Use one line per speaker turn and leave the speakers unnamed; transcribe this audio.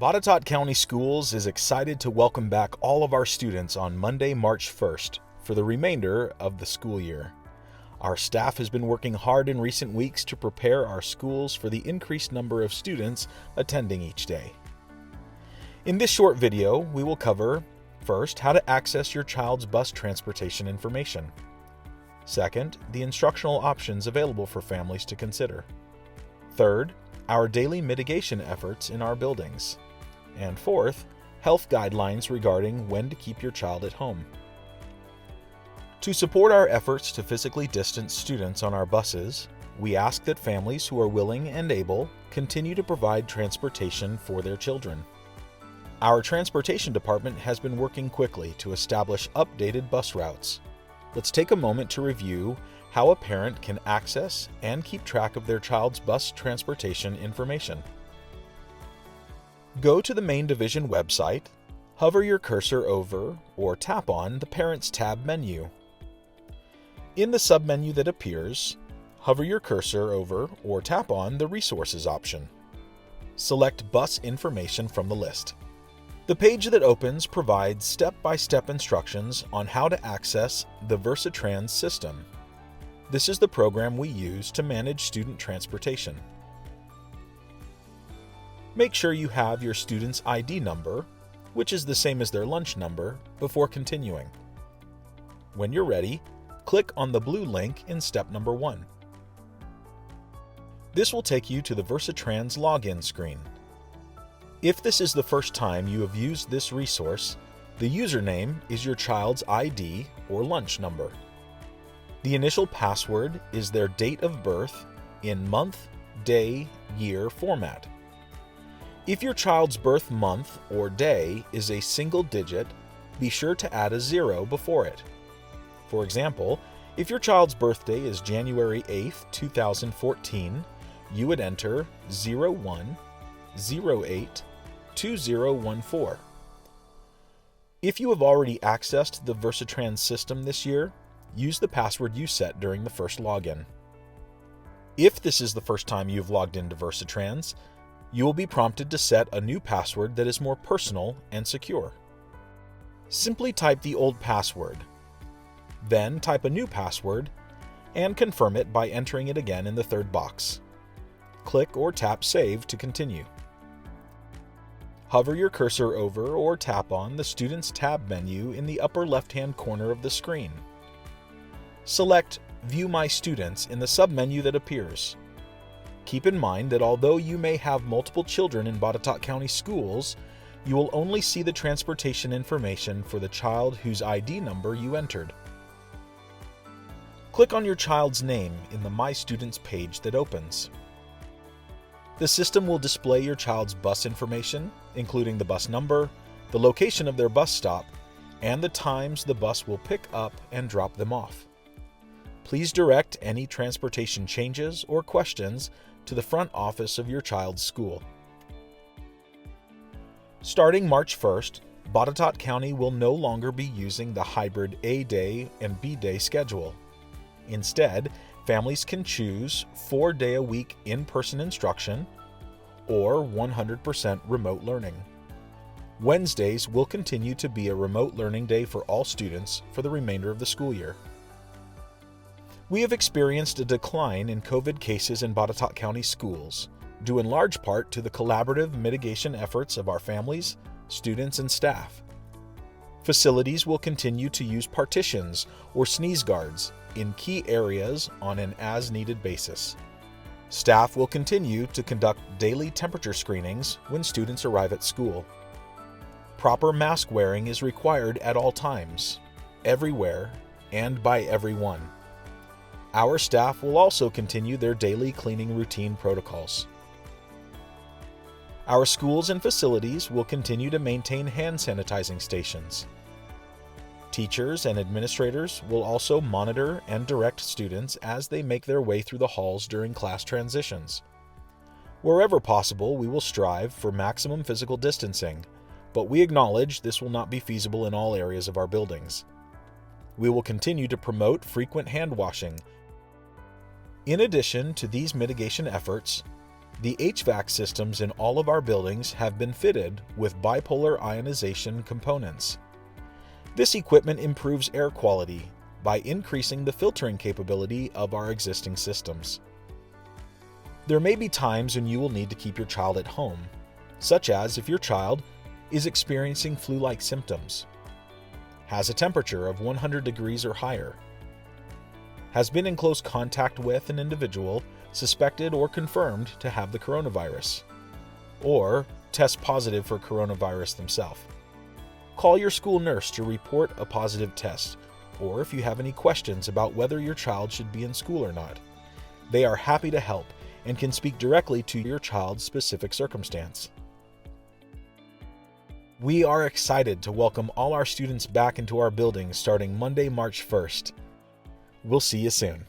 Botetourt County Schools is excited to welcome back all of our students on Monday, March 1st for the remainder of the school year. Our staff has been working hard in recent weeks to prepare our schools for the increased number of students attending each day. In this short video, we will cover, first, how to access your child's bus transportation information. Second, the instructional options available for families to consider. Third, our daily mitigation efforts in our buildings. And fourth, health guidelines regarding when to keep your child at home. To support our efforts to physically distance students on our buses, we ask that families who are willing and able continue to provide transportation for their children. Our transportation department has been working quickly to establish updated bus routes. Let's take a moment to review how a parent can access and keep track of their child's bus transportation information. Go to the main division website, hover your cursor over or tap on the Parents tab menu. In the submenu that appears, hover your cursor over or tap on the Resources option. Select Bus Information from the list. The page that opens provides step-by-step instructions on how to access the Versatrans system. This is the program we use to manage student transportation. Make sure you have your student's ID number, which is the same as their lunch number, before continuing. When you're ready, click on the blue link in step number 1. This will take you to the Versatrans login screen. If this is the first time you have used this resource, the username is your child's ID or lunch number. The initial password is their date of birth in month, day, year format. If your child's birth month or day is a single digit, be sure to add a 0 before it. For example, if your child's birthday is January 8, 2014, you would enter 01082014. If you have already accessed the Versatrans system this year, use the password you set during the first login. If this is the first time you've logged into Versatrans, you will be prompted to set a new password that is more personal and secure. Simply type the old password, then type a new password, and confirm it by entering it again in the third box. Click or tap Save to continue. Hover your cursor over or tap on the Students tab menu in the upper left-hand corner of the screen. Select View My Students in the submenu that appears. Keep in mind that although you may have multiple children in Botetourt County Schools, you will only see the transportation information for the child whose ID number you entered. Click on your child's name in the My Students page that opens. The system will display your child's bus information, including the bus number, the location of their bus stop, and the times the bus will pick up and drop them off. Please direct any transportation changes or questions to the front office of your child's school. Starting March 1st, Botetourt County will no longer be using the hybrid A-day and B-day schedule. Instead, families can choose 4-day-a-week in-person instruction or 100% remote learning. Wednesdays will continue to be a remote learning day for all students for the remainder of the school year. We have experienced a decline in COVID cases in Botetourt County schools, due in large part to the collaborative mitigation efforts of our families, students, and staff. Facilities will continue to use partitions or sneeze guards in key areas on an as-needed basis. Staff will continue to conduct daily temperature screenings when students arrive at school. Proper mask wearing is required at all times, everywhere, and by everyone. Our staff will also continue their daily cleaning routine protocols. Our schools and facilities will continue to maintain hand sanitizing stations. Teachers and administrators will also monitor and direct students as they make their way through the halls during class transitions. Wherever possible, we will strive for maximum physical distancing, but we acknowledge this will not be feasible in all areas of our buildings. We will continue to promote frequent hand washing. In addition to these mitigation efforts, The HVAC systems in all of our buildings have been fitted with bipolar ionization components. This equipment improves air quality by increasing the filtering capability of our existing systems. There may be times when you will need to keep your child at home, such as if your child is experiencing flu-like symptoms, has a temperature of 100 degrees or higher, has been in close contact with an individual suspected or confirmed to have the coronavirus, or test positive for coronavirus themselves. Call your school nurse to report a positive test, or if you have any questions about whether your child should be in school or not. They are happy to help and can speak directly to your child's specific circumstance. We are excited to welcome all our students back into our building starting Monday, March 1st. We'll see you soon.